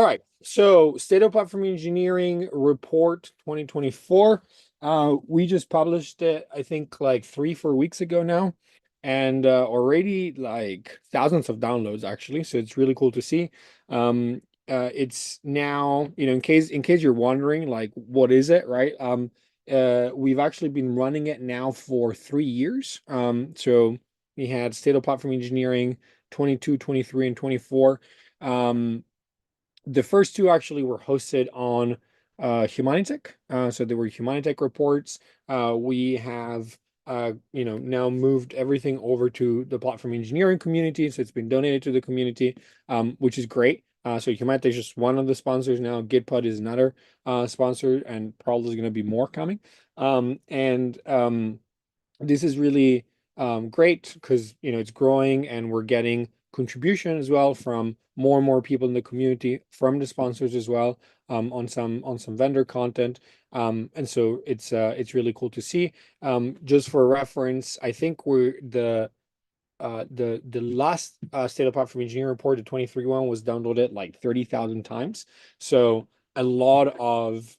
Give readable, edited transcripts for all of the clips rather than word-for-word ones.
All right, so State of Platform Engineering Report 2024. We just published it, I think, like 3-4 weeks ago now, and already like thousands of downloads actually. So it's really cool to see. It's now, in case you're wondering, like, what is it, right? We've actually been running it now for 3 years. So we had State of Platform Engineering 22, 23, and 24. The first two actually were hosted on Humanitech. So they were Humanitech reports. We have now moved everything over to the platform engineering community. So it's been donated to the community, which is great. So Humanitech is just one of the sponsors now. Gitpod is another sponsor, and probably is going to be more coming. And this is really great because it's growing and we're getting contribution as well from more and more people in the community, from the sponsors as well, on some vendor content. And so it's really cool to see. Just for reference, I think we're the last State of Platform Engineering report, the 23 one, was downloaded like 30,000 times. So a lot of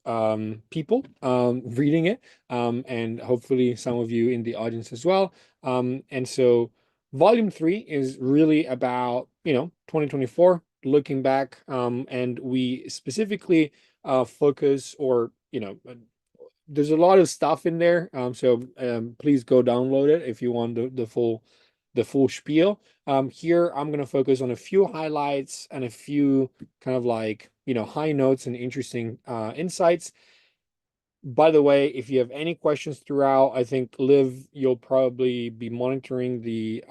people reading it, and hopefully some of you in the audience as well. And so volume 3 is really about 2024, looking back, and we specifically focus, or there's a lot of stuff in there. So please go download it if you want the full spiel. Here I'm going to focus on a few highlights and a few kind of like, high notes and interesting insights. By the way, if you have any questions throughout, I think Liv, you'll probably be monitoring the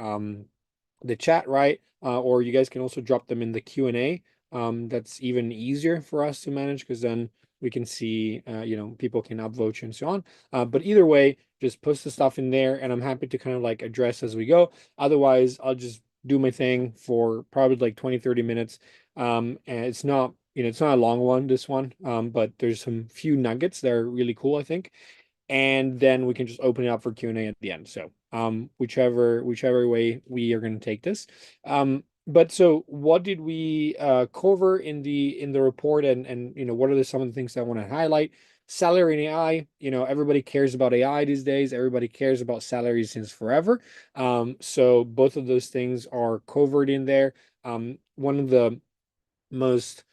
chat, right? Or you guys can also drop them in the Q&A. That's even easier for us to manage because then we can see, people can upvote you and so on. But either way, just post the stuff in there, and I'm happy to kind of like address as we go. Otherwise, I'll just do my thing for probably like 20-30 minutes. And it's not a long one, this one, but there's some few nuggets that are really cool, I think. And then we can just open it up for Q&A at the end. So whichever way we are going to take this. But so what did we cover in the report, and what are some of the things that I want to highlight? Salary and AI, everybody cares about AI these days. Everybody cares about salaries since forever. So both of those things are covered in there. One of the most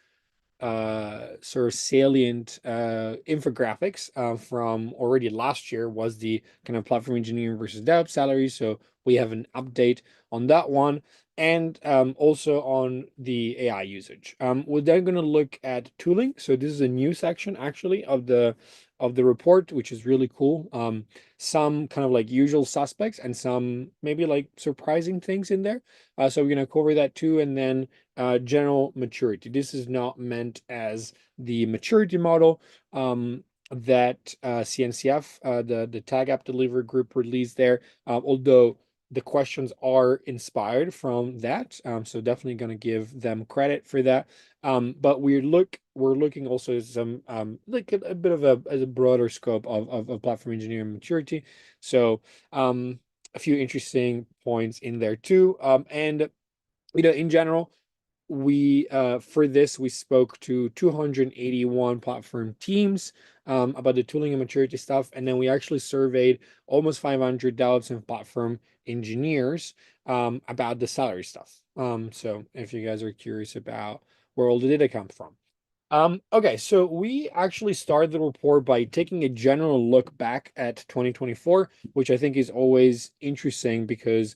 sort of salient infographics from already last year was the kind of platform engineering versus DevOps salaries. So we have an update on that one, and also on the AI usage. We're then going to look at tooling. So this is a new section actually of the report, which is really cool. Some kind of like usual suspects and some maybe like surprising things in there. So we're going to cover that too, and then general maturity. This is not meant as the maturity model that CNCF, the Tag App Delivery Group, released there, although the questions are inspired from that. So definitely going to give them credit for that. But we're looking also at some like a bit of a broader scope of platform engineering maturity. So a few interesting points in there too. And in general, we for this we spoke to 281 platform teams about the tooling and maturity stuff, and then we actually surveyed almost 500 DevOps and platform engineers about the salary stuff. So if you guys are curious about where all the data come from. Okay, so we actually started the report by taking a general look back at 2024, which I think is always interesting because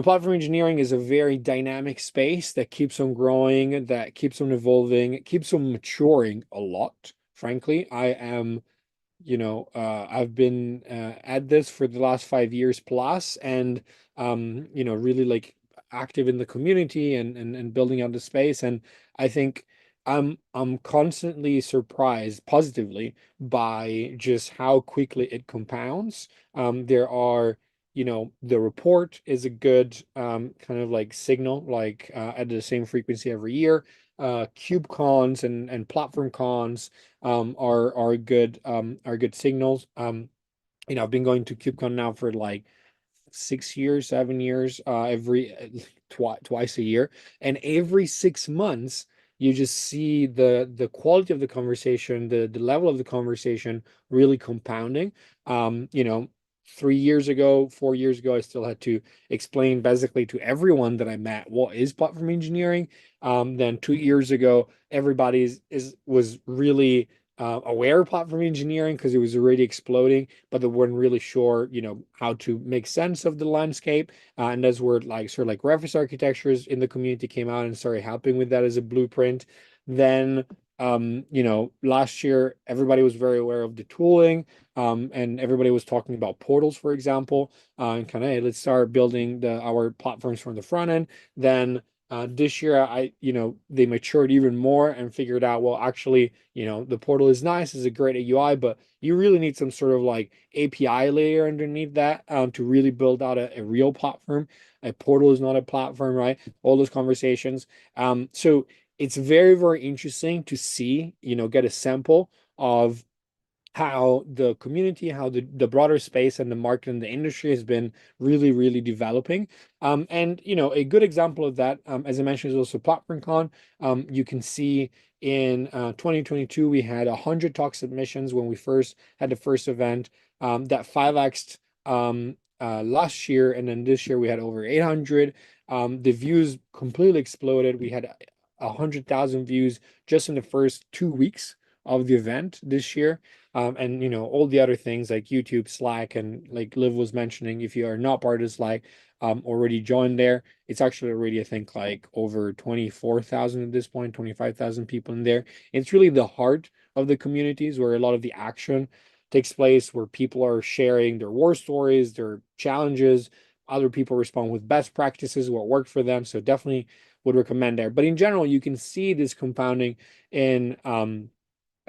platform engineering is a very dynamic space that keeps on growing, that keeps on evolving, it keeps on maturing a lot. Frankly, I've been at this for the last 5 years plus, and really like active in the community and building out the space. And I think I'm constantly surprised positively by just how quickly it compounds. There are the report is a good kind of like signal, like at the same frequency every year. Cube cons and platform cons are good signals. I've been going to KubeCon now for like 6 years, 7 years, every twice a year, and every 6 months you just see the quality of the conversation, the level of the conversation really compounding. You know, 3 years ago, 4 years ago, I still had to explain basically to everyone that I met what is platform engineering. Then 2 years ago, everybody was really aware of platform engineering because it was already exploding, but they weren't really sure, you know, how to make sense of the landscape. And that's where like sort of like reference architectures in the community came out and started helping with that as a blueprint. Then you know, last year everybody was very aware of the tooling, and everybody was talking about portals, for example, and kind of, hey, let's start building our platforms from the front end. Then this year, you know, they matured even more and figured out, well, actually, you know, the portal is nice, is a great UI, but you really need some sort of like API layer underneath that to really build out a real platform. A portal is not a platform, right? All those conversations. So it's very, very interesting to see, you know, get a sample of how the community, how the broader space and the market and the industry has been really, really developing. And you know, a good example of that, as I mentioned, is also Platform Con. You can see in 2022 we had 100 talk submissions when we first had the first event. That 5x last year, and then this year we had over 800. The views completely exploded. We had 100,000 views just in the first 2 weeks of the event this year. And you know, all the other things like YouTube, Slack, and like Liv was mentioning, if you are not part of Slack, already joined there. It's actually already, I think, like over 24,000 at this point, 25,000 people in there. It's really the heart of the communities where a lot of the action takes place, where people are sharing their war stories, their challenges. Other people respond with best practices, what worked for them. So definitely would recommend there. But in general, you can see this compounding in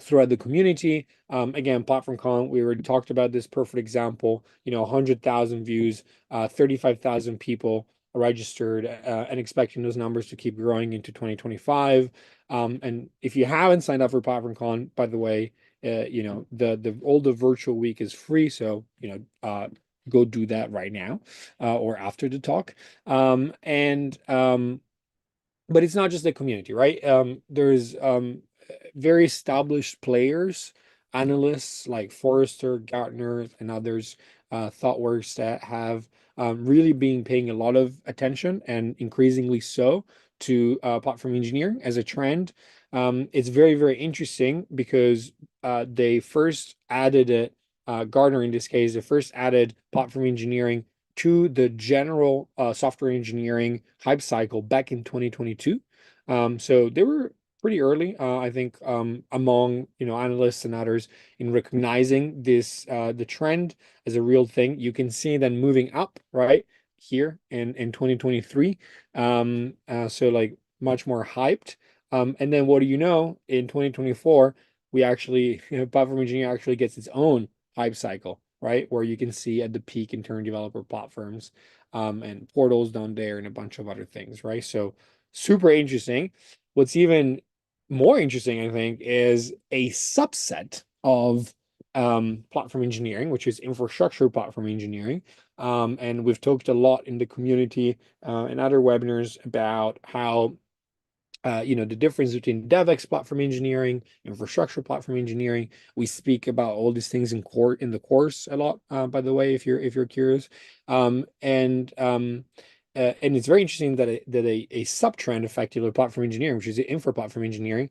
throughout the community. Again, Platform Con, we already talked about this perfect example, you know, 100,000 views, 35,000 people registered, and expecting those numbers to keep growing into 2025. And if you haven't signed up for Platform Con, by the way, you know, the all the virtual week is free. So, you know, go do that right now, or after the talk. And but it's not just the community, right? There's very established players, analysts like Forrester, Gartner, and others, ThoughtWorks, that have really been paying a lot of attention, and increasingly so, to platform engineering as a trend. It's very, very interesting because they first added it, Gartner in this case, they first added platform engineering to the general software engineering hype cycle back in 2022. So they were pretty early, I think, among, you know, analysts and others in recognizing this the trend as a real thing. You can see then moving up right here in 2023. So like much more hyped. And then what do you know? In 2024, we actually, you know, platform engineering actually gets its own hype cycle, right? Where you can see at the peak intern developer platforms, and portals down there and a bunch of other things, right? So super interesting. What's even more interesting, I think, is a subset of platform engineering, which is infrastructure platform engineering. And we've talked a lot in the community and other webinars about how you know, the difference between DevOps platform engineering, infrastructure platform engineering. We speak about all these things in the course a lot, by the way, if you're curious. And it's very interesting that a sub-trend effectively of platform engineering, which is the infra platform engineering,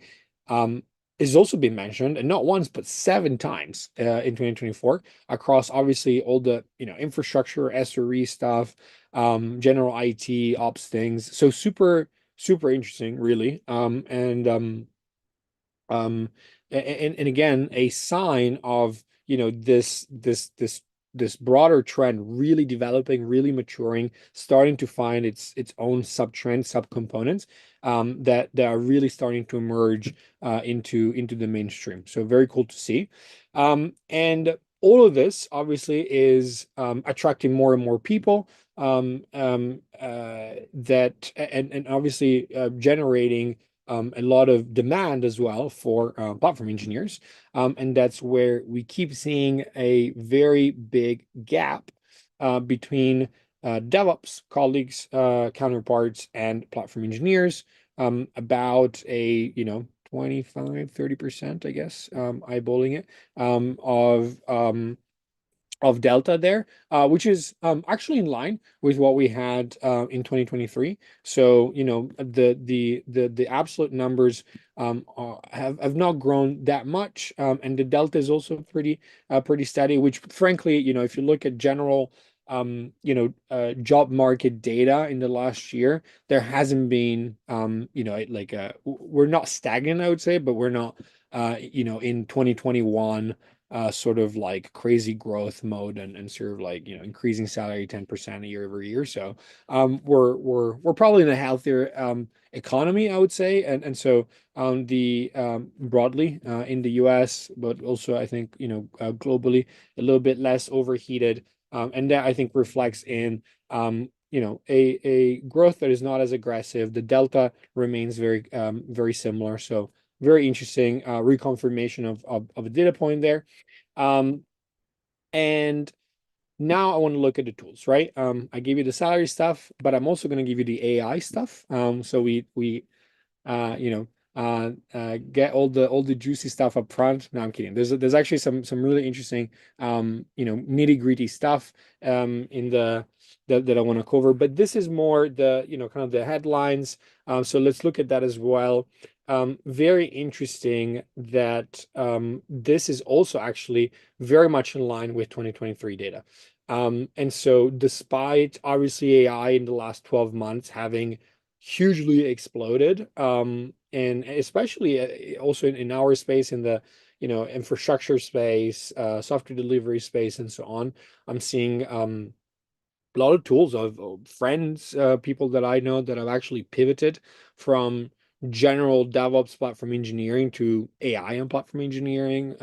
um, is also been mentioned, and not once but 7 times in 2024, across obviously all the, you know, infrastructure, SRE stuff, general IT ops things. So super interesting, really. Um, and again, a sign of, you know, this broader trend really developing, really maturing, starting to find its own sub-trend, sub-components, that are really starting to emerge into the mainstream. So very cool to see. And all of this obviously is attracting more and more people, that and obviously generating a lot of demand as well for platform engineers. And that's where we keep seeing a very big gap between DevOps colleagues, counterparts, and platform engineers. about a, 25-30%, I guess, eyeballing it, of delta there, which is actually in line with what we had in 2023. So, the absolute numbers have not grown that much, and the delta is also pretty steady. Which, frankly, if you look at general job market data in the last year, there hasn't been like we're not stagnant, I would say, but we're not in 2021 sort of like crazy growth mode, and sort of like increasing salary 10% a year over year. So we're probably in a healthier economy, I would say, and so the broadly in the US, but also I think globally a little bit less overheated, and that I think reflects in a growth that is not as aggressive. The delta remains very similar. So very interesting reconfirmation of a data point there. Um, and now I want to look at the tools, right? I gave you the salary stuff, but I'm also going to give you the AI stuff. So we uh, you know, get all the juicy stuff up front. No, I'm kidding. There's actually some really interesting nitty-gritty stuff in that I want to cover. But this is more the kind of the headlines. So let's look at that as well. Very interesting that this is also actually very much in line with 2023 data. And so despite obviously AI in the last 12 months having hugely exploded, and especially also in our space, in the infrastructure space, software delivery space, and so on. I'm seeing a lot of tools of friends, people that I know that have actually pivoted from general DevOps platform engineering to AI and platform engineering,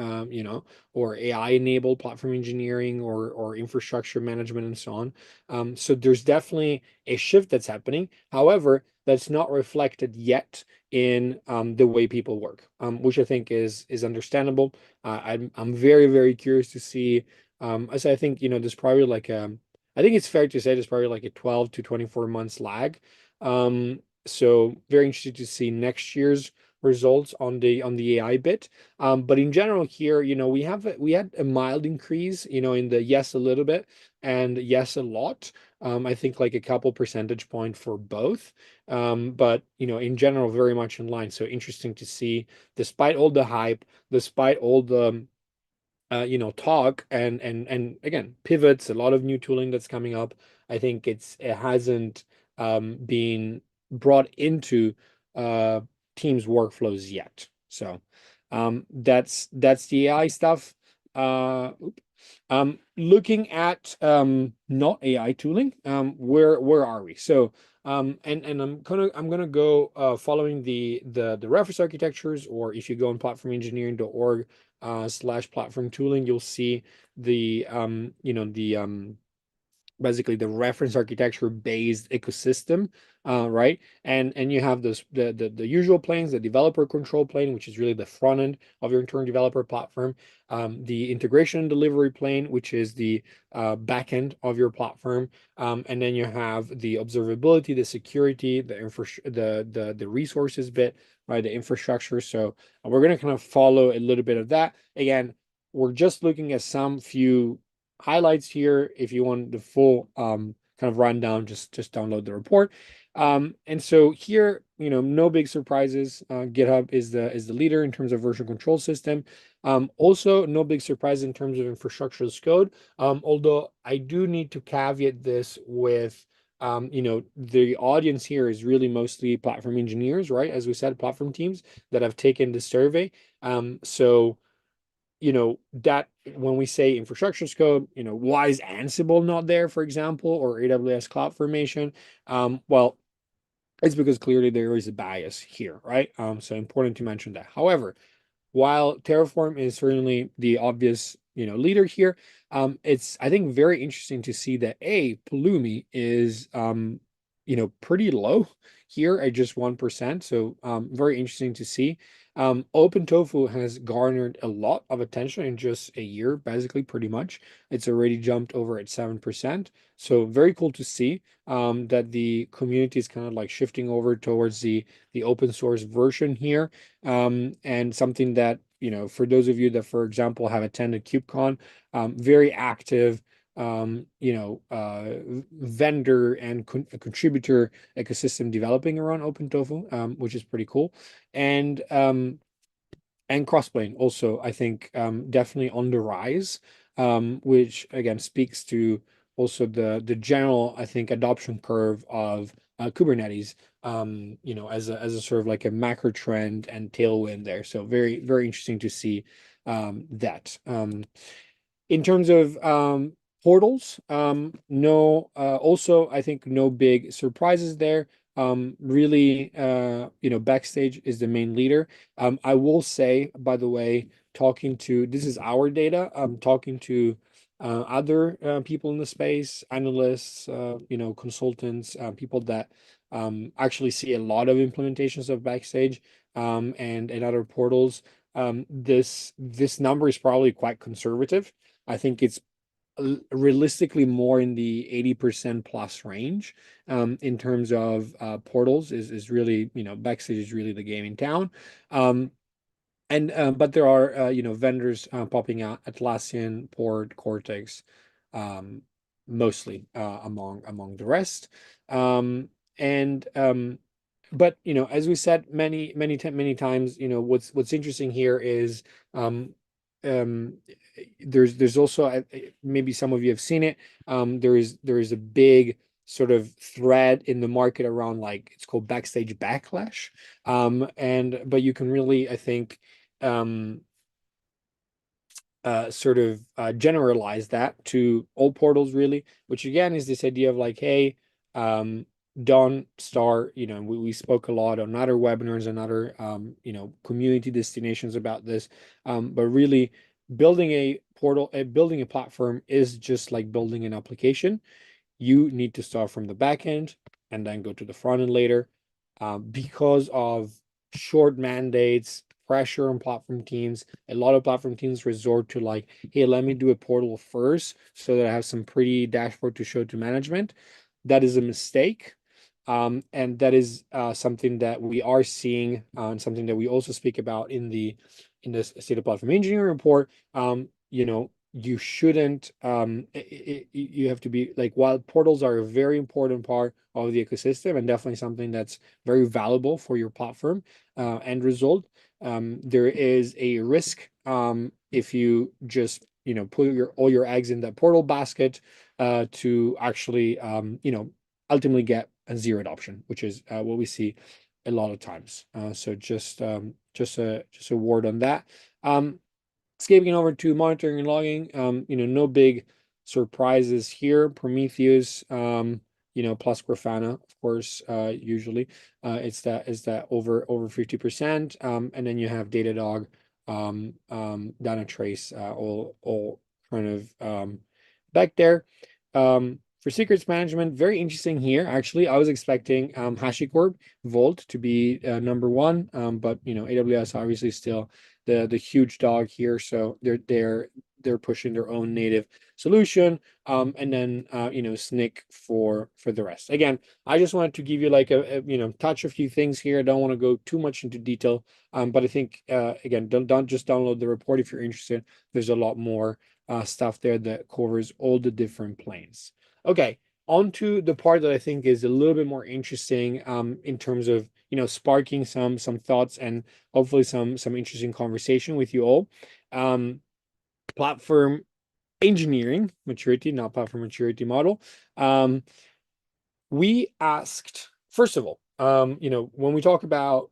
or AI enabled platform engineering, or infrastructure management, and so on. So there's definitely a shift that's happening. However, that's not reflected yet in the way people work, which I think is understandable. I'm very curious to see. As I think there's probably like I think it's fair to say there's probably like a 12 to 24 months lag. So very interested to see next year's results on the AI bit. But in general here, we had a mild increase, in the yes a little bit and yes a lot. I think like a couple percentage point for both. But in general, very much in line. So interesting to see, despite all the hype, despite all the talk, and again, pivots, a lot of new tooling that's coming up. I think it hasn't been brought into uh teams workflows yet. So that's the AI stuff. Looking at not AI tooling, where are we? So and I'm gonna go following the reference architectures, or if you go on platformengineering.org / platform tooling, you'll see the basically the reference architecture based ecosystem, right? And you have the usual planes, the developer control plane, which is really the front end of your internal developer platform, the integration and delivery plane, which is the back end of your platform, and then you have the observability, the security, the resources bit, right? The infrastructure. So we're going to kind of follow a little bit of that. Again, we're just looking at some few highlights here. If you want the full kind of rundown, just download the report. And so here, no big surprises. GitHub is the leader in terms of version control system. Also, no big surprise in terms of infrastructure as code. Although I do need to caveat this with the audience here is really mostly platform engineers, right? As we said, platform teams that have taken the survey. So that when we say infrastructure as code, why is Ansible not there, for example, or AWS CloudFormation? Well, it's because clearly there is a bias here, right? So important to mention that. However, while Terraform is certainly the obvious, leader here, it's, I think, very interesting to see that Pulumi is pretty low here at just 1%. So very interesting to see. Open Tofu has garnered a lot of attention in just a year, basically, pretty much. It's already jumped over at 7%. So very cool to see that the community is kind of like shifting over towards the open source version here. And something that, for those of you that, for example, have attended KubeCon, very active vendor and contributor ecosystem developing around OpenTofu, which is pretty cool. And crossplane also, I think, definitely on the rise, which again speaks to also the general, I think, adoption curve of Kubernetes, as a sort of like a macro trend and tailwind there. So very, very interesting to see that. In terms of portals, no, also, I think no big surprises there. Really, Backstage is the main leader. I will say, by the way, this is our data. Talking to other people in the space, analysts, consultants, people that actually see a lot of implementations of Backstage, and other portals. This number is probably quite conservative. I think it's realistically more in the 80% plus range, in terms of portals is really, Backstage is really the game in town. And but there are vendors popping out: Atlassian, Port, Cortex, um, mostly among the rest. And But as we said many times, what's interesting here is, um, um, there's also, maybe some of you have seen it. There is a big sort of thread in the market around, like, it's called Backstage Backlash. And but you can really, I think, um, sort of generalize that to all portals, really, which again is this idea of like, hey, um, don't start, we spoke a lot on other webinars and other, community destinations about this. But really, building a platform is just like building an application. You need to start from the back end and then go to the front end later, because of short mandates, pressure on platform teams. A lot of platform teams resort to like, hey, let me do a portal first so that I have some pretty dashboard to show to management. That is a mistake. And that is something that we are seeing, and something that we also speak about in the State of Platform Engineering report. You shouldn't, you have to be like, while portals are a very important part of the ecosystem and definitely something that's very valuable for your platform end result, there is a risk, if you just put all your eggs in that portal basket, to actually ultimately get a zero adoption, which is what we see a lot of times. So just a word on that. Skipping over to monitoring and logging, no big surprises here. Prometheus, plus Grafana, of course, usually, it's that over 50%. And then you have Datadog, Dynatrace, all kind of back there. For secrets management, very interesting here. Actually, I was expecting HashiCorp Vault to be number one, but AWS obviously still the huge dog here, so they're pushing their own native solution, and then Snyk for the rest. Again, I just wanted to give you like touch a few things here. I don't want to go too much into detail, but I think, again, don't just download the report if you're interested. There's a lot more stuff there that covers all the different planes. Okay, on to the part that I think is a little bit more interesting, in terms of sparking some thoughts and hopefully some interesting conversation with you all. Platform engineering maturity, not platform maturity model. We asked, first of all, when we talk about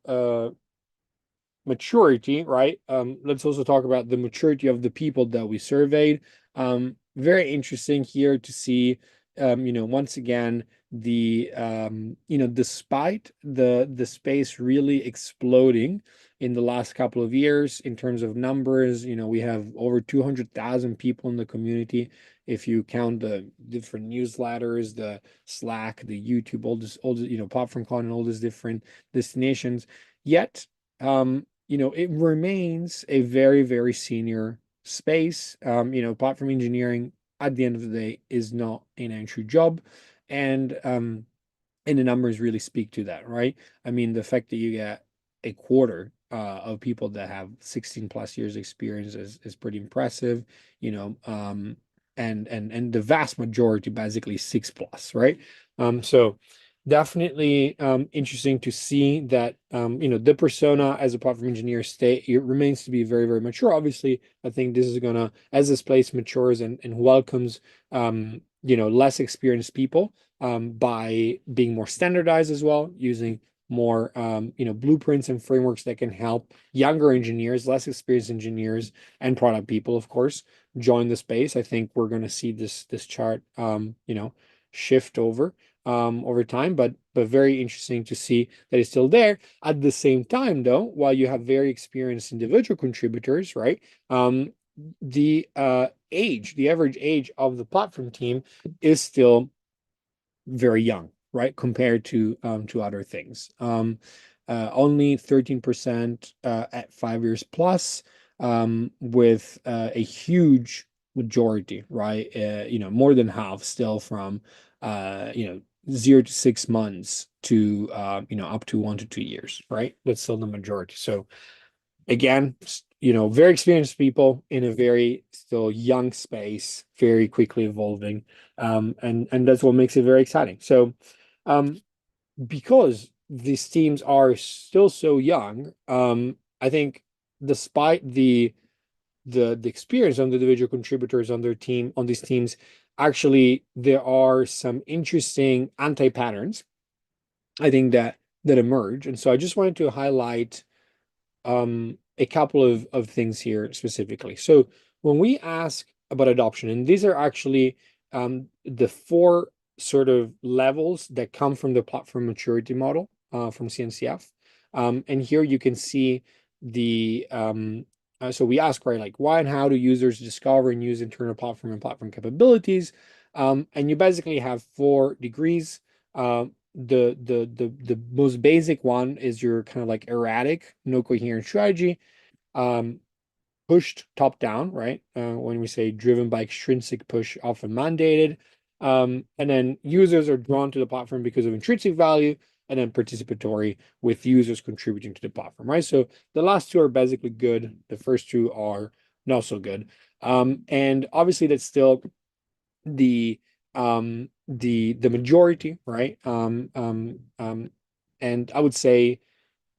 maturity, right? Let's also talk about the maturity of the people that we surveyed. Very interesting here to see, once again, despite the space really exploding in the last couple of years in terms of numbers, we have over 200,000 people in the community. if you count the different newsletters, the Slack, the YouTube, all this, platform content, all these different destinations. Yet, it remains a very, very senior space. Platform engineering at the end of the day is not an entry job. And the numbers really speak to that, right? I mean, the fact that you get a quarter of people that have 16 plus years experience is pretty impressive, you know, and the vast majority basically 6 plus, right? So definitely interesting to see that the persona as a platform engineer it remains to be very, very mature. Obviously, I think this is gonna, as this place matures and welcomes less experienced people, by being more standardized as well, using more blueprints and frameworks that can help younger engineers, less experienced engineers, and product people, of course, join the space. I think we're going to see this chart shift over time, but very interesting to see that it's still there. At the same time, though, while you have very experienced individual contributors, right? The average age of the platform team is still very young, right? Compared to other things. Only 13% at 5 years plus, with a huge majority, right? More than half still from 0 to 6 months to up to 1 to 2 years, right? That's still the majority. So again, very experienced people in a very still young space, very quickly evolving. And that's what makes it very exciting. So, because these teams are still so young, I think despite the experience of the individual contributors on these teams, actually there are some interesting anti-patterns, I think that emerge. And so I just wanted to highlight a couple of things here specifically. So when we ask about adoption, and these are actually the four sort of levels that come from the platform maturity model from CNCF. And here you can see so we ask, right, like why and how do users discover and use internal platform and platform capabilities? And you basically have 4 degrees. The most basic one is your kind of like erratic, no coherent strategy, um, pushed top down, right? When we say driven by extrinsic push, often mandated. And then users are drawn to the platform because of intrinsic value, and then participatory with users contributing to the platform, right? So the last two are basically good. The first two are not so good. And obviously that's still the majority, right? And I would say,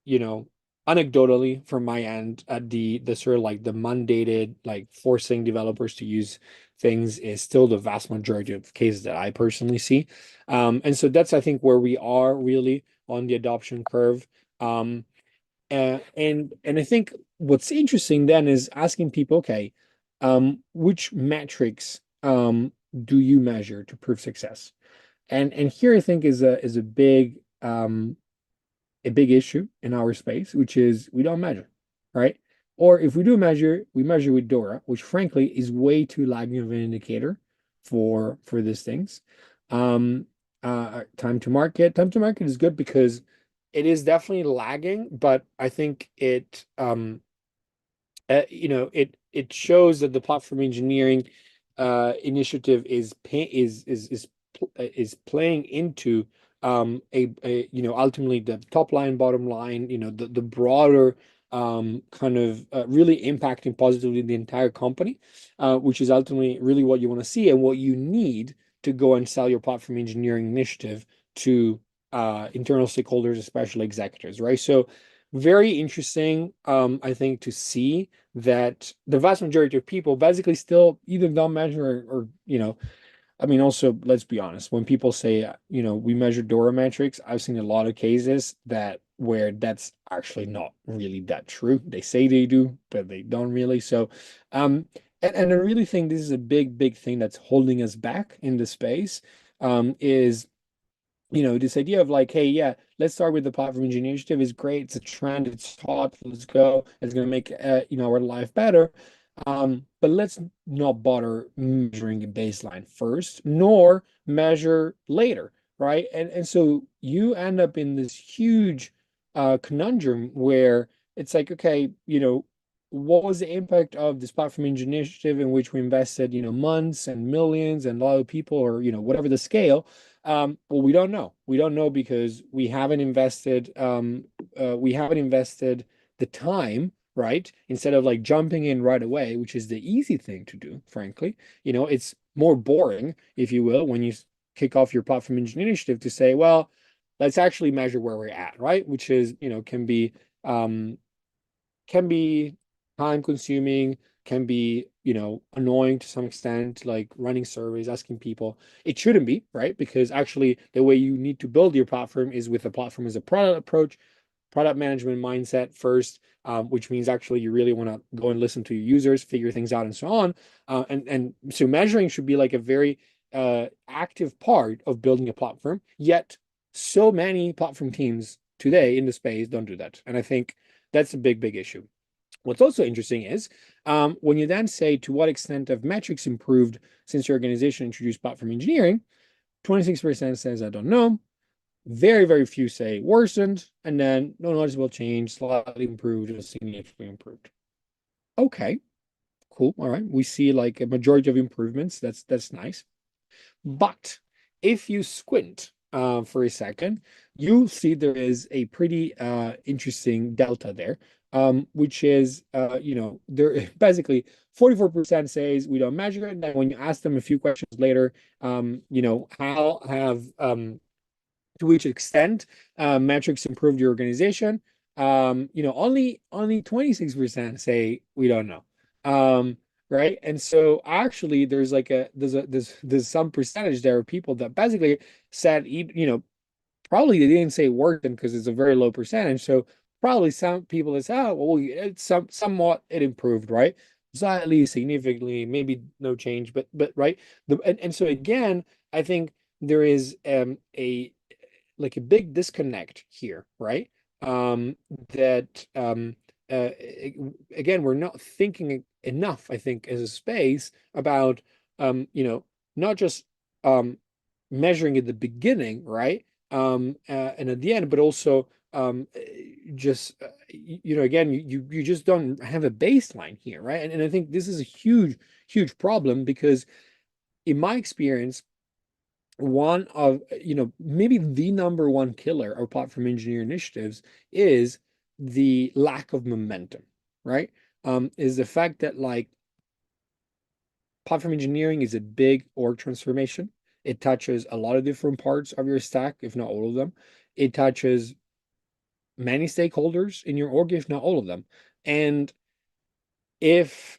you know, anecdotally from my end, at the sort of like the mandated, like forcing developers to use things is still the vast majority of cases that I personally see. And so that's, I think, where we are really on the adoption curve. And I think what's interesting then is asking people, okay, which metrics do you measure to prove success? And here I think is a big issue in our space, which is we don't measure, right? Or if we do measure, we measure with Dora, which frankly is way too lagging of an indicator for these things. Um, time to market. Time to market is good because it is definitely lagging, but I think it shows that the platform engineering initiative is playing into ultimately the top line, bottom line, the broader kind of really impacting positively the entire company, which is ultimately really what you want to see and what you need to go and sell your platform engineering initiative to internal stakeholders, especially executives, right? So very interesting, I think, to see that the vast majority of people basically still either don't measure or I mean, also, let's be honest, when people say, we measure Dora metrics, I've seen a lot of cases where that's actually not really that true. They say they do, but they don't really. So, and I really think this is a big, big thing that's holding us back in the space, is this idea of like, hey, yeah, let's start with the platform engineering initiative is great. It's a trend. It's hot. Let's go. It's going to make, our life better. But let's not bother measuring a baseline first, nor measure later, right? And so you end up in this huge conundrum where it's like, okay, what was the impact of this platform engineering initiative in which we invested, months and millions and a lot of people, or whatever the scale. Well, we don't know. We don't know because we haven't invested the time, right? Instead of like jumping in right away, which is the easy thing to do, frankly. It's more boring, if you will, when you kick off your platform engineering initiative to say, well, let's actually measure where we're at, right? Which is, um, can be time consuming, can be, annoying to some extent, like running surveys, asking people. It shouldn't be, right? Because actually the way you need to build your platform is with the platform as a product approach, product management mindset first, which means actually you really want to go and listen to your users, figure things out, and so on. And so measuring should be like a very active part of building a platform. Yet so many platform teams today in the space don't do that, and I think that's a big, big issue. What's also interesting is when you then say to what extent have metrics improved since your organization introduced platform engineering, 26% says I don't know. Very, very few say worsened, and then no noticeable change, slightly improved, or significantly improved. Okay, cool. All right. We see like a majority of improvements. That's nice. But if you squint for a second, you'll see there is a pretty interesting delta there, which is, there basically 44% says we don't measure it. And then when you ask them a few questions later, how have to which extent metrics improved your organization? Only 26% say we don't know. Right. And so actually there's some percentage there of people that basically said, probably they didn't say working because it's a very low percentage. So probably some people that say, oh, well, it's somewhat it improved, right? Slightly, significantly, maybe no change, but right. And so again, I think there is a like a big disconnect here, right? That uh, again, we're not thinking enough, I think, as a space about not just measuring at the beginning, right? And at the end, but also just again, you just don't have a baseline here, right? And I think this is a huge, huge problem because in my experience, one of maybe the number one killer of platform engineering initiatives is the lack of momentum, right? Is the fact that like platform engineering is a big org transformation. It touches a lot of different parts of your stack, if not all of them. It touches many stakeholders in your org, if not all of them. And if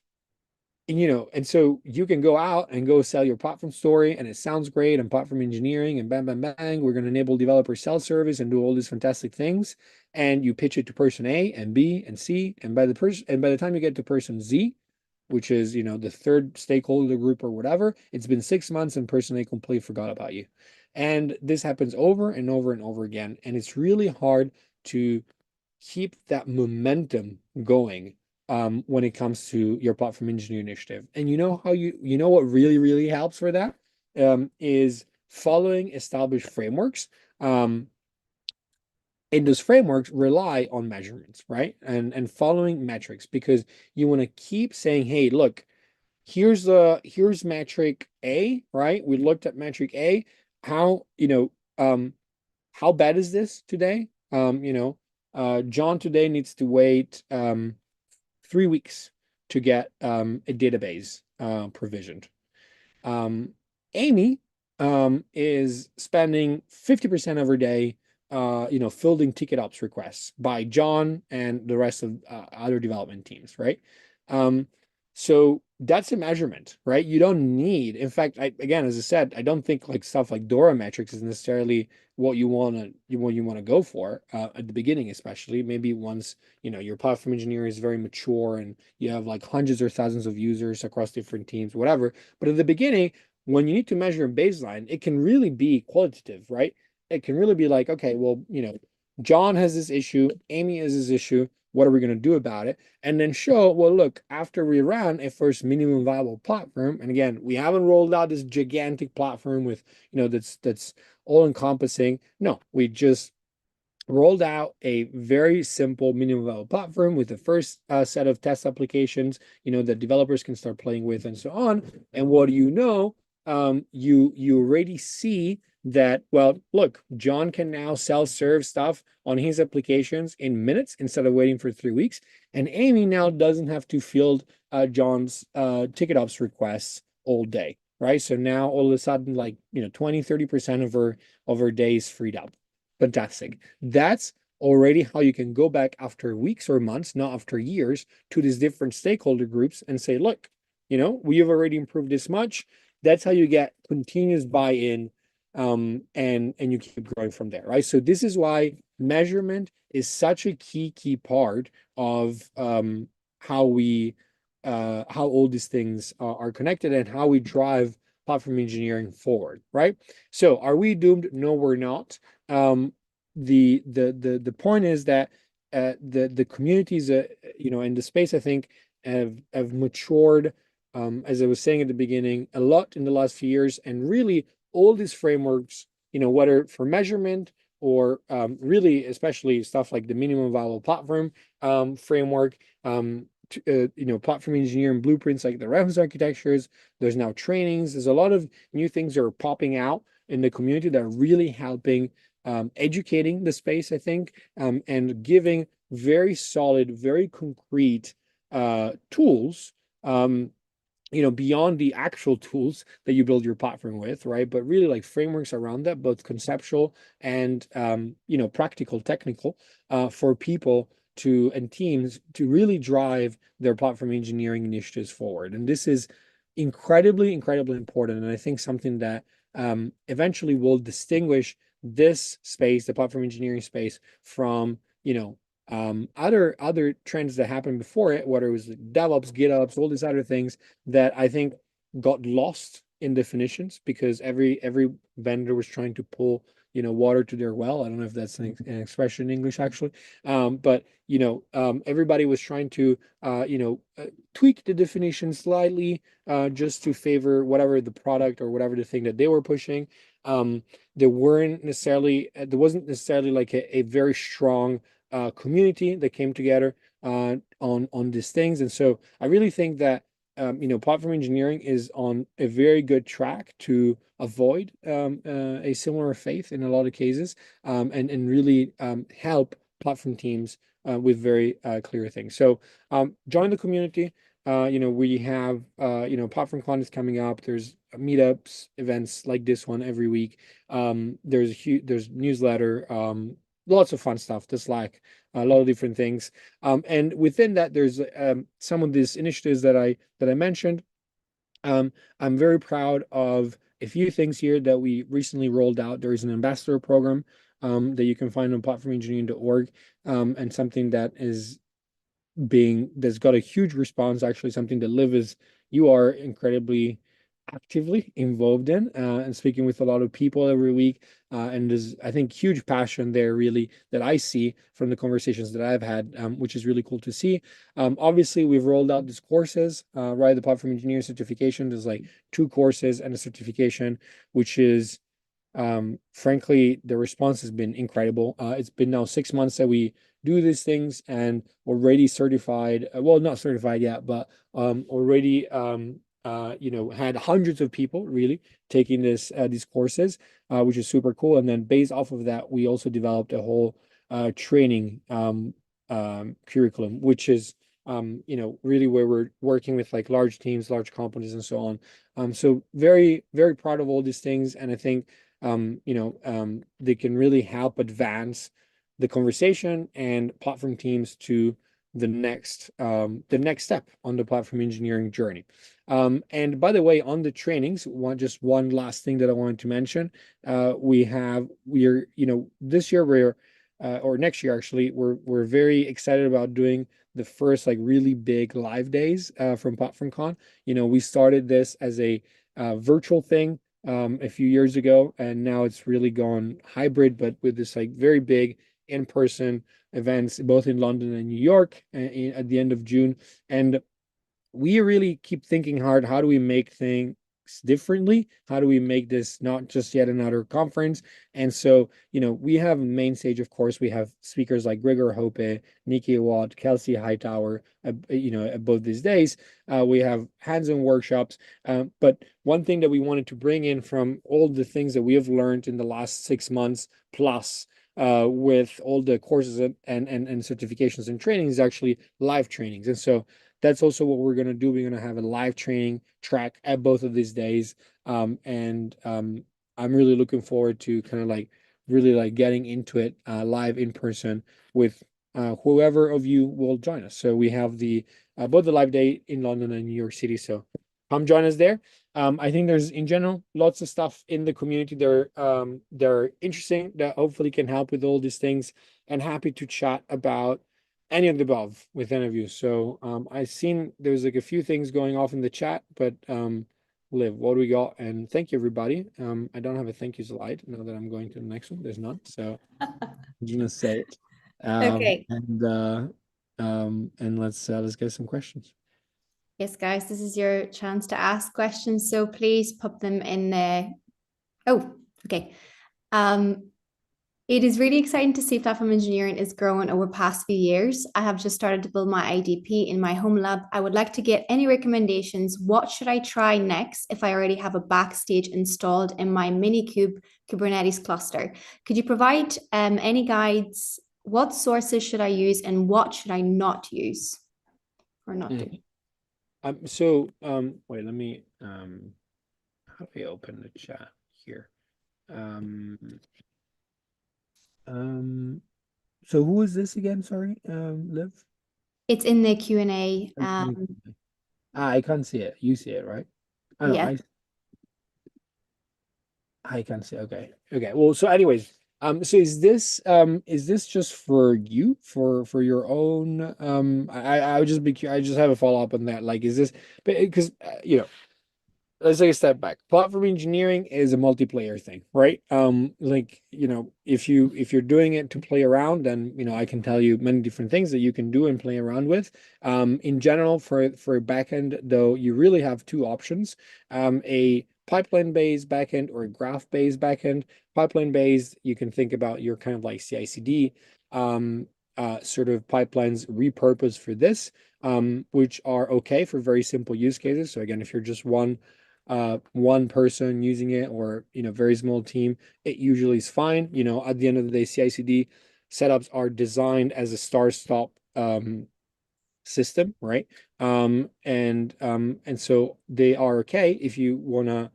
and so you can go out and go sell your platform story, and it sounds great, and platform engineering, and bang, bang, bang, we're going to enable developer self-service and do all these fantastic things. And you pitch it to person A and B and C, and by the time you get to person Z, which is the third stakeholder group or whatever, it's been 6 months and person A completely forgot about you. And this happens over and over and over again, and it's really hard to keep that momentum going when it comes to your platform engineering initiative. And what really, really helps for that is following established frameworks. And those frameworks rely on measurements, right? And following metrics, because you want to keep saying, hey, look, here's metric A, right? We looked at metric A. How, how bad is this today? John today needs to wait 3 weeks to get a database provisioned. Um, Amy is spending 50% of her day, fielding ticket ops requests by John and the rest of other development teams, right? Um, so that's a measurement, right? You don't need, in fact, again, as I said, I don't think like stuff like Dora metrics is necessarily what you want to go for at the beginning, especially maybe once your platform engineer is very mature and you have like hundreds or thousands of users across different teams, whatever. But at the beginning, when you need to measure a baseline, it can really be qualitative, right? It can really be like, okay, well, John has this issue, Amy has this issue. what are we going to do about it? And then show, well, look, after we ran a first minimum viable platform, and again, we haven't rolled out this gigantic platform with, that's all encompassing. No, we just rolled out a very simple minimum viable platform with the first set of test applications, that developers can start playing with and so on. And what do you know? You already see that, well, look, John can now self-serve stuff on his applications in minutes instead of waiting for 3 weeks. And Amy now doesn't have to field John's ticket ops requests all day, right? So now all of a sudden, like, 20-30% of her days freed up. Fantastic. That's already how you can go back after weeks or months, not after years, to these different stakeholder groups and say, look, we have already improved this much. That's how you get continuous buy-in, and you keep growing from there, right? So this is why measurement is such a key part of how we how all these things are connected and how we drive platform engineering forward, right? So are we doomed? No, we're not. The point is that the communities, in the space, I think, have matured, as I was saying at the beginning, a lot in the last few years, and really all these frameworks, whether for measurement or really especially stuff like the minimum viable platform framework, platform engineering blueprints like the reference architectures. There's now trainings. There's a lot of new things that are popping out in the community that are really helping educating the space, I think, and giving very solid, very concrete tools, beyond the actual tools that you build your platform with, right? But really like frameworks around that, both conceptual and, practical, technical, for people and teams to really drive their platform engineering initiatives forward. And this is incredibly, incredibly important. And I think something that eventually will distinguish this space, the platform engineering space, from, other trends that happened before it, whether it was DevOps, GitOps, all these other things that I think got lost in definitions because every vendor was trying to pull, water to their well. I don't know if that's an expression in English actually, but everybody was trying to tweak the definition slightly, just to favor whatever the product or whatever the thing that they were pushing. There wasn't necessarily like a very strong community that came together on these things. And so I really think that platform engineering is on a very good track to avoid a similar fate in a lot of cases, and really help platform teams with very clear things. So join the community. We have platform con is coming up. There's meetups, events like this one every week. There's newsletter, lots of fun stuff, the Slack, a lot of different things. And within that, there's some of these initiatives that I mentioned. I'm very proud of a few things here that we recently rolled out. There is an ambassador program that you can find on platformengineering.org, and something that's got a huge response, actually something that you are incredibly actively involved in, and speaking with a lot of people every week, and there's, I think, huge passion there really that I see from the conversations that I've had, which is really cool to see. Obviously we've rolled out these courses, right? The platform engineering certification, there's like 2 courses and a certification, which is frankly, the response has been incredible. It's been now 6 months that we do these things and already certified, well, not certified yet, but already had hundreds of people really taking these courses, which is super cool. And then based off of that, we also developed a whole training curriculum, which is really where we're working with like large teams, large companies, and so on. So very, very proud of all these things, and I think they can really help advance the conversation and platform teams to the next step on the platform engineering journey. And by the way, on the trainings, one last thing that I wanted to mention. This year or next year actually, we're very excited about doing the first like really big live days from PlatformCon. We started this as a virtual thing a few years ago, and now it's really gone hybrid, but with this like very big in-person events both in London and New York at the end of June. And we really keep thinking hard, how do we make things differently? How do we make this not just yet another conference? And so, we have main stage, of course, we have speakers like Gregor Hope, Nikki Watt, Kelsey Hightower, at both these days. We have hands-on workshops. But one thing that we wanted to bring in from all the things that we have learned in the last 6 months plus, with all the courses and certifications and trainings, is actually live trainings. And so that's also what we're going to do. We're going to have a live training track at both of these days. And I'm really looking forward to kind of like really like getting into it live in person with whoever of you will join us. So we have the both the live day in London and New York City. So come join us there. I think there's in general lots of stuff in the community they're interesting that hopefully can help with all these things, and happy to chat about any of the above with any of you. So I've seen there's like a few things going off in the chat, but Liv, what do we got? And thank you, everybody. I don't have a thank you slide now that I'm going to the next one. There's none, so I'm gonna say it. Okay. And let's get some questions. Yes, guys, this is your chance to ask questions. So please pop them in there. Oh, okay. It is really exciting to see platform engineering is growing over past few years. I have just started to build my IDP in my home lab. I would like to get any recommendations. What should I try next if I already have a backstage installed in my Minikube Kubernetes cluster? Could you provide any guides? What sources should I use and what should I not use or not do? Wait, let me how do I open the chat here? Um so who is this again? Sorry, Liv? It's in the Q&A. I can't see it. You see it, right? I know, Yeah. I can see. Okay. Okay. Well, so anyways, so is this just for you for your own I would just be I just have a follow up on that. Like, is this because let's take a step back. Platform engineering is a multiplayer thing, right? Like, if you're doing it to play around, then I can tell you many different things that you can do and play around with. In general, for a backend, though, you really have two options: a pipeline-based backend or a graph-based backend. Pipeline-based, you can think about your kind of like CI/CD sort of pipelines repurposed for this, which are okay for very simple use cases. So again, if you're just one person using it, or very small team, it usually is fine. At the end of the day, CI/CD setups are designed as a start-stop system, right? And so they are okay if you wanna,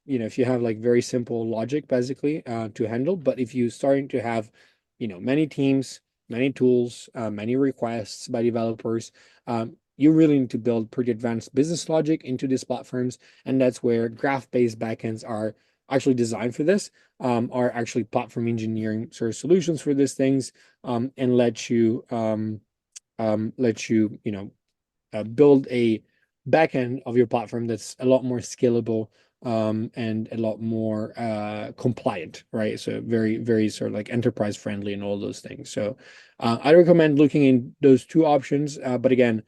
if you have like very simple logic basically to handle. But if you starting to have, many teams, many tools, many requests by developers, you really need to build pretty advanced business logic into these platforms, and that's where graph-based backends are actually designed for this, are actually platform engineering sort of solutions for these things, and let you build a backend of your platform that's a lot more scalable, and a lot more compliant, right? So very, very sort of like enterprise friendly and all those things. So I recommend looking in those two options, but again,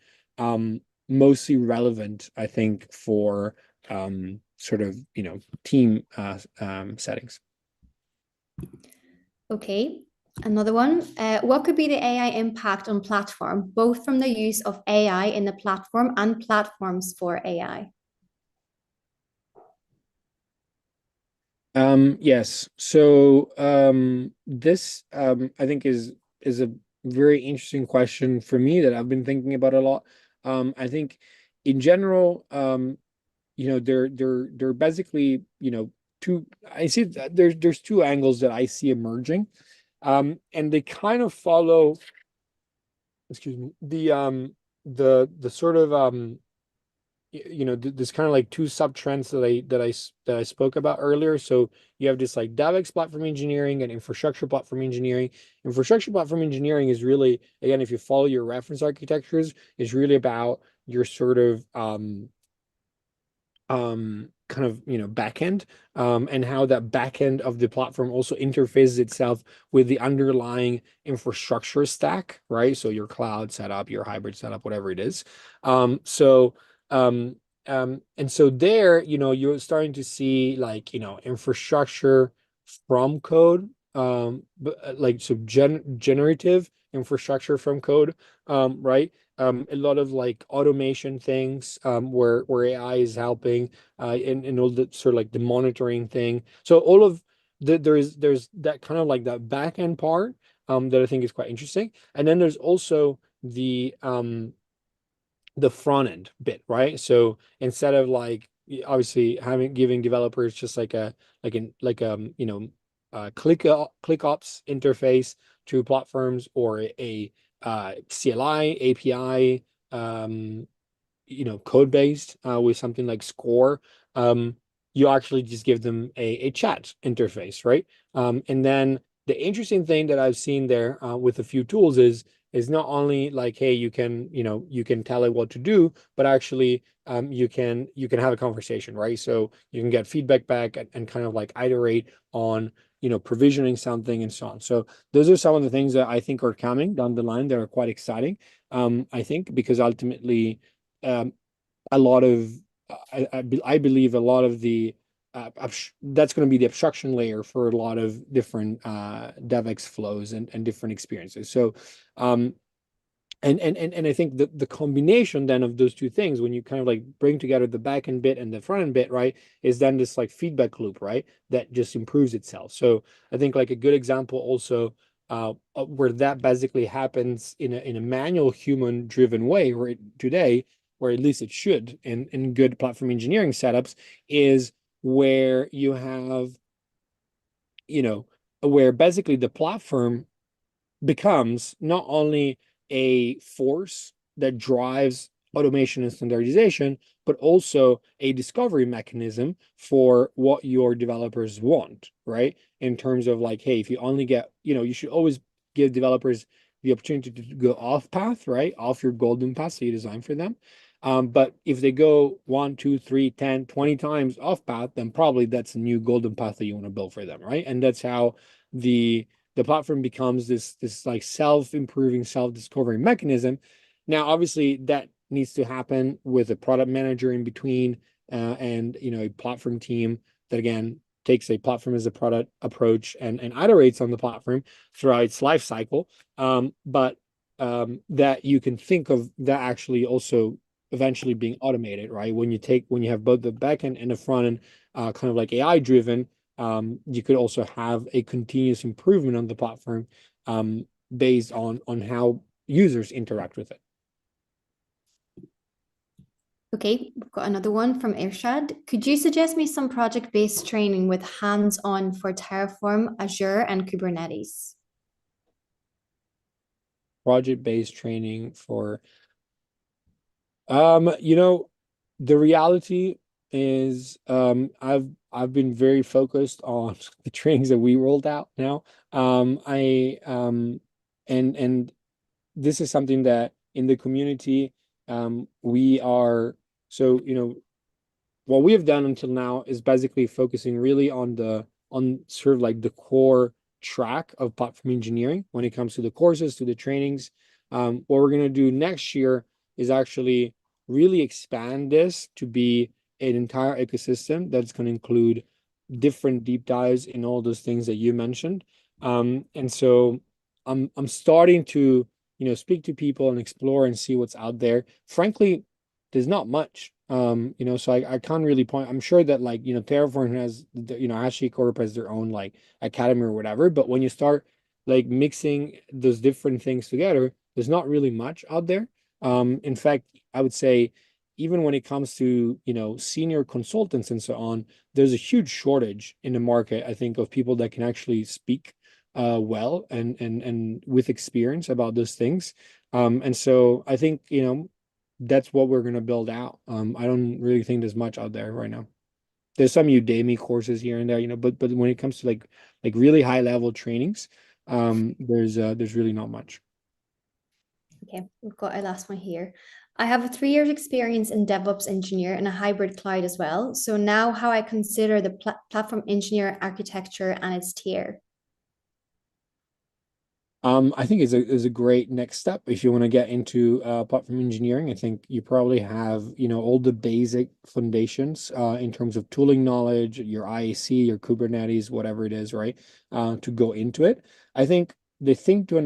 mostly relevant, I think, for sort of team settings. Okay. Another one. What could be the AI impact on platform, both from the use of AI in the platform and platforms for AI? Yes. So this I think is a very interesting question for me that I've been thinking about a lot. I think in general, they're basically, two I see that there's two angles that I see emerging. And they kind of follow, excuse me, the sort of this kind of like two sub trends that I spoke about earlier. So you have this like DevOps platform engineering and infrastructure platform engineering. Infrastructure platform engineering is really, again, if you follow your reference architectures, is really about your sort of kind of, backend, and how that backend of the platform also interfaces itself with the underlying infrastructure stack, right? So your cloud setup, your hybrid setup, whatever it is. So and so there, you're starting to see like, infrastructure from code, like so generative infrastructure from code, right? A lot of like automation things, where AI is helping, in all the sort of like the monitoring thing. So all of there's that kind of like that back end part, that I think is quite interesting. And then there's also the front end bit, right? So instead of like obviously having giving developers just like a click ops interface to platforms, or a CLI API, code based, with something like Score, um, you actually just give them a chat interface, right? And then the interesting thing that I've seen there, with a few tools is not only like, hey, you can tell it what to do, but actually, you can have a conversation, right? So you can get feedback back, and kind of like iterate on, provisioning something and so on. So those are some of the things that I think are coming down the line that are quite exciting. I think because ultimately, um, a lot of I believe a lot of the that's going to be the abstraction layer for a lot of different DevX flows and different experiences. So um, and I think the combination then of those two things, when you kind of like bring together the back end bit and the front end bit, right, is then this like feedback loop, right, that just improves itself. So I think like a good example also, where that basically happens in a manual human driven way, where today, or at least it should in good platform engineering setups, is where you have, you know where basically the platform becomes not only a force that drives automation and standardization, but also a discovery mechanism for what your developers want, right? In terms of like, hey, if you only get, you should always give developers the opportunity to go off path, right? Off your golden path so you design for them. But if they go 1, 2, 3, 10, 20 times off path, then probably that's a new golden path that you want to build for them, right? And that's how the platform becomes this like self-improving, self-discovery mechanism. Now, obviously, that needs to happen with a product manager in between, and a platform team that again takes a platform as a product approach and iterates on the platform throughout its life cycle. But that you can think of that actually also eventually being automated, right? When you have both the backend and the front end, kind of like AI driven, you could also have a continuous improvement on the platform, based on how users interact with it. Okay, we've got another one from Irshad. Could you suggest me some project-based training with hands-on for Terraform, Azure, and Kubernetes? Project-based training for um, you know, the reality is, I've been very focused on the trainings that we rolled out now. I and this is something that in the community, we are so, what we have done until now is basically focusing really on sort of like the core track of platform engineering when it comes to the courses, to the trainings. What we're going to do next year is actually really expand this to be an entire ecosystem that's going to include different deep dives in all those things that you mentioned. And so I'm starting to, speak to people and explore and see what's out there. Frankly, there's not much. So I can't really point. I'm sure that like, Terraform has, HashiCorp has their own like academy or whatever. But when you start like mixing those different things together, there's not really much out there. In fact, I would say even when it comes to, senior consultants and so on, there's a huge shortage in the market, I think, of people that can actually speak well and with experience about those things. And so I think, that's what we're going to build out. I don't really think there's much out there right now. There's some Udemy courses here and there, but when it comes to like really high level trainings, there's really not much. Okay, we've got our last one here. I have a 3 years experience in DevOps engineer and a hybrid cloud as well. So now how I consider the platform engineer architecture and its tier. I think is a great next step if you want to get into platform engineering. I think you probably have, all the basic foundations in terms of tooling knowledge, your IAC, your Kubernetes, whatever it is, right? To go into it. I think the key thing to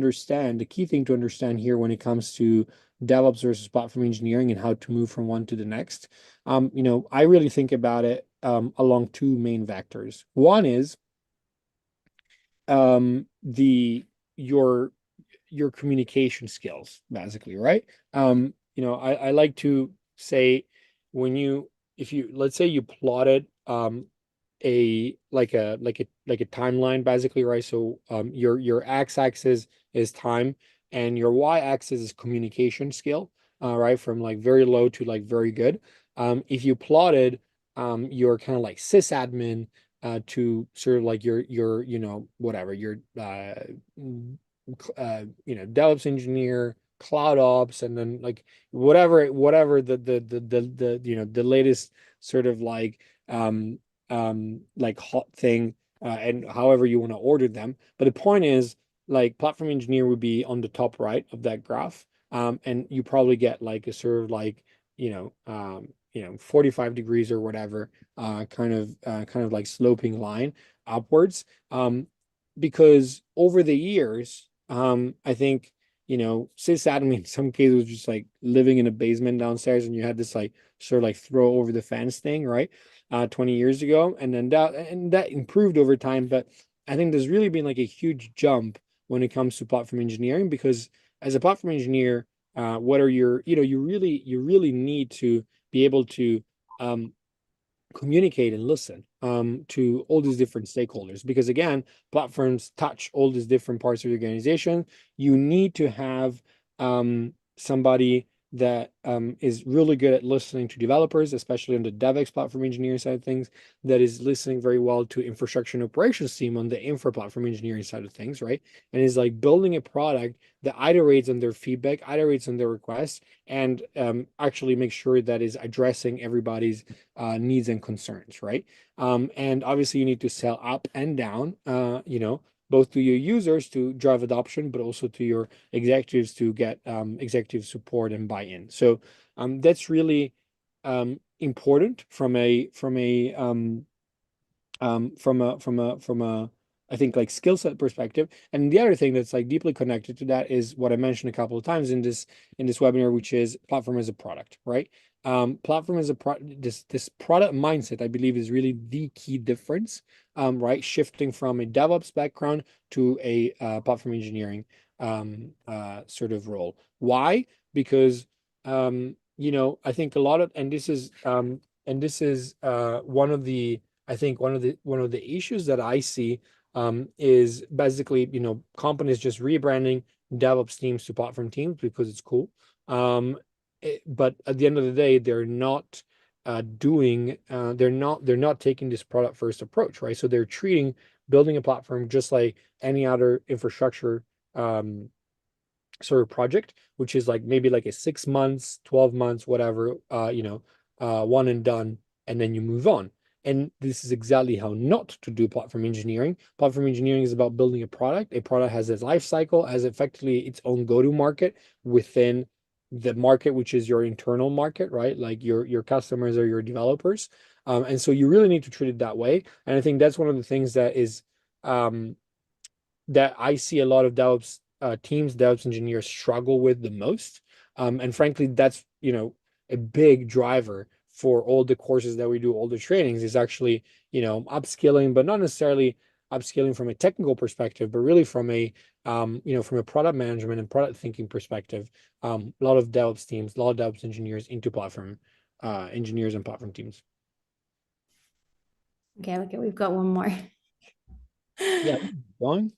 understand here when it comes to DevOps versus platform engineering and how to move from one to the next, I really think about it along two main vectors. One is the your communication skills, basically, right? I like to say when you if you let's say you plotted a timeline, basically, right? So your x-axis is time and your y-axis is communication skill, right? From like very low to like very good. If you plotted your kind of like sysadmin to sort of like your whatever your DevOps engineer, cloud ops, and then like whatever the latest sort of like hot thing, and however you want to order them. But the point is, like, platform engineer would be on the top right of that graph, and you probably get like a sort of like 45 degrees or whatever, kind of like sloping line upwards. Because over the years, I think, sysadmin in some cases was just like living in a basement downstairs, and you had this like sort of like throw over the fence thing, right? 20 years ago, and then that improved over time. But I think there's really been like a huge jump when it comes to platform engineering, because as a platform engineer, whether you really need to be able to um, communicate and listen to all these different stakeholders, because again, platforms touch all these different parts of the organization. You need to have somebody that is really good at listening to developers, especially on the DevOps platform engineering side of things, that is listening very well to infrastructure and operations team on the infra platform engineering side of things, right? And is like building a product that iterates on their feedback, iterates on their requests, and actually make sure that is addressing everybody's needs and concerns, right? And obviously, you need to sell up and down, both to your users to drive adoption, but also to your executives to get executive support and buy-in. So that's really important from a I think like skill set perspective. And the other thing that's like deeply connected to that is what I mentioned a couple of times in this webinar, which is platform as a product, right? Platform as a this product mindset, I believe, is really the key difference, right? Shifting from a DevOps background to a platform engineering sort of role. Why? Because I think a lot of, and this is one of the, I think one of the issues that I see is basically, companies just rebranding DevOps teams to platform teams because it's cool. But at the end of the day, they're not taking this product first approach, right? So they're treating building a platform just like any other infrastructure sort of project, which is like maybe like a 6 months, 12 months, whatever, one and done, and then you move on. And this is exactly how not to do platform engineering. Platform engineering is about building a product. A product has its life cycle, has effectively its own go-to market within the market, which is your internal market, right? Like your customers or your developers. And so you really need to treat it that way. And I think that's one of the things um, that I see a lot of DevOps teams, DevOps engineers struggle with the most. And frankly, that's, a big driver for all the courses that we do, all the trainings is actually, upskilling, but not necessarily upskilling from a technical perspective, but really from a product management and product thinking perspective. A lot of DevOps teams, a lot of DevOps engineers into platform engineers and platform teams. Okay, we've got one more. Yeah, going.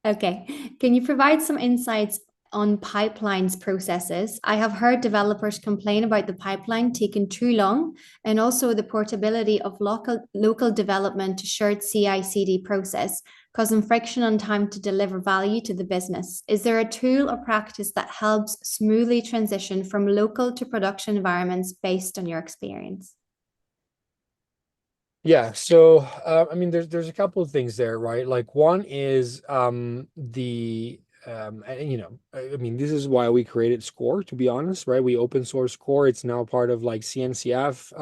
Okay. Can you provide some insights on pipelines processes. I have heard developers complain about the pipeline taking too long and also the portability of local development to shared CI/CD process, causing friction on time to deliver value to the business. Is there a tool or practice that helps smoothly transition from local to production environments based on your experience? Yeah, so I mean, there's a couple of things there, right? Like one is and, I mean, this is why we created Score, to be honest, right? We open source Score. It's now part of like CNCF.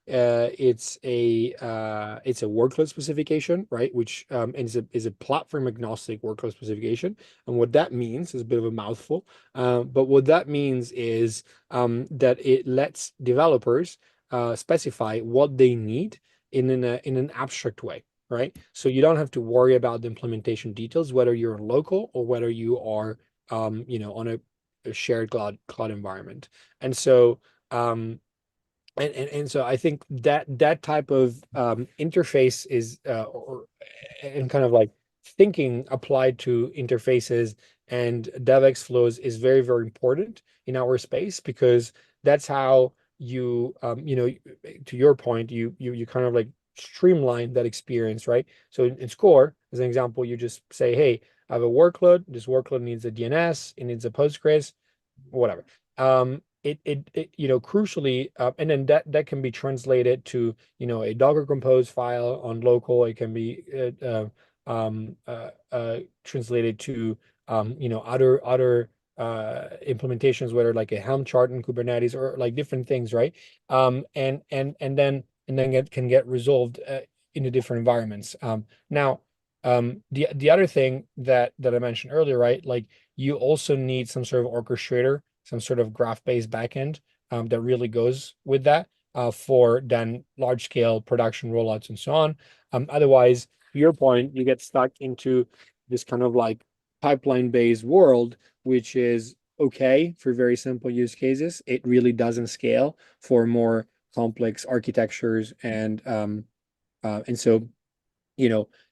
It's a workload specification, right? Which is a platform agnostic workload specification. And what that means is a bit of a mouthful. But what that means is that it lets developers specify what they need in an abstract way, right? So you don't have to worry about the implementation details, whether you're local or whether you are, on a shared cloud environment. And so, and so I think that type of interface is and kind of like thinking applied to interfaces and DevX flows is very, very important in our space, because that's how to your point, you kind of like streamline that experience, right? So in Score, as an example, you just say, hey, I have a workload. This workload needs a DNS, it needs a Postgres, whatever. Crucially, and then that can be translated to, a Docker Compose file on local. It can be translated to, other implementations, whether like a Helm chart in Kubernetes or like different things, right? And then it can get resolved in the different environments. Now, the other thing that I mentioned earlier, right? Like you also need some sort of orchestrator, some sort of graph-based backend that really goes with that for then large-scale production rollouts and so on. Otherwise, to your point, you get stuck into this kind of like pipeline-based world, which is okay for very simple use cases. It really doesn't scale for more complex architectures, and so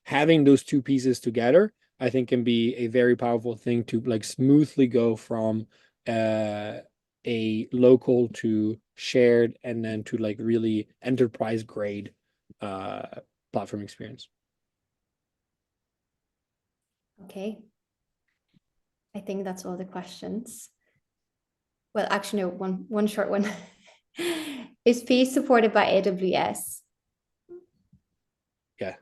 having those two pieces together, I think can be a very powerful thing to like smoothly go from uh, a local to shared and then to like really enterprise grade uh, platform experience. Okay, I think that's all the questions. Well, actually, no, one short one. Is P supported by AWS? Yeah.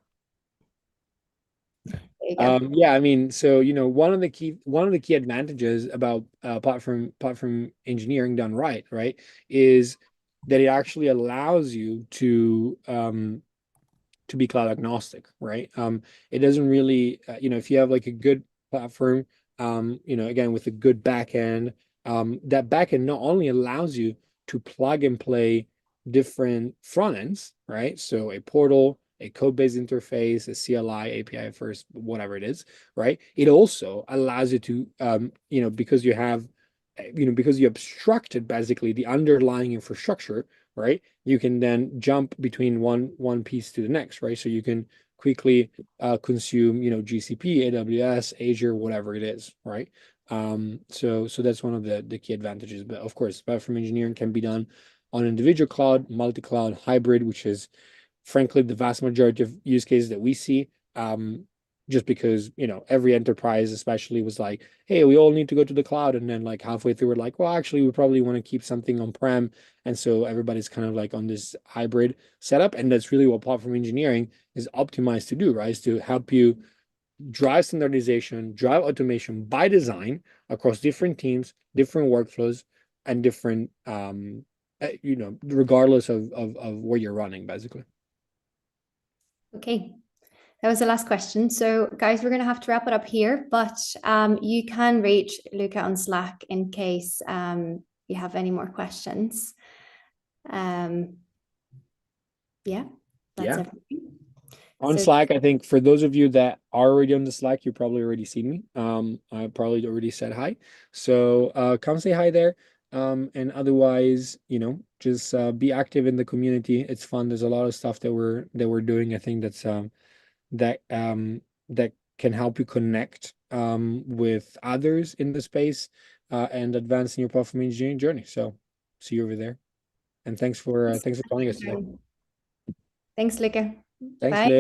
There you go. Yeah, I mean, so one of the key advantages about platform engineering done right, is that it actually allows you to be cloud agnostic, right? It doesn't really, if you have like a good platform, again with a good backend, that backend not only allows you to plug and play different front ends, right? So a portal, a code-based interface, a CLI, API first, whatever it is, right? It also allows you to, because you abstracted basically the underlying infrastructure, right? You can then jump between one piece to the next, right? So you can quickly consume, GCP, AWS, Azure, whatever it is, right? So that's one of the key advantages. But of course, platform engineering can be done on individual cloud, multi-cloud, hybrid, which is frankly the vast majority of use cases that we see. Just because every enterprise especially was like, hey, we all need to go to the cloud, and then like halfway through we're like, well, actually we probably want to keep something on-prem, and so everybody's kind of like on this hybrid setup, and that's really what platform engineering is optimized to do, right? Is to help you drive standardization, drive automation by design across different teams, different workflows, and different regardless of where you're running, basically. Okay, that was the last question. So, guys, we're going to have to wrap it up here, but you can reach Luca on Slack in case you have any more questions. Um, yeah, that's Yeah. everything. On So, Slack, I think for those of you that are already on the Slack, you probably already seen me. I probably already said hi. So come say hi there. And otherwise, just be active in the community. It's fun. There's a lot of stuff that we're doing. I think that can help you connect with others in the space and advance in your platform engineering journey. So see you over there. And thanks for joining us today. Thanks, Luca. Thanks, Bye. Liv.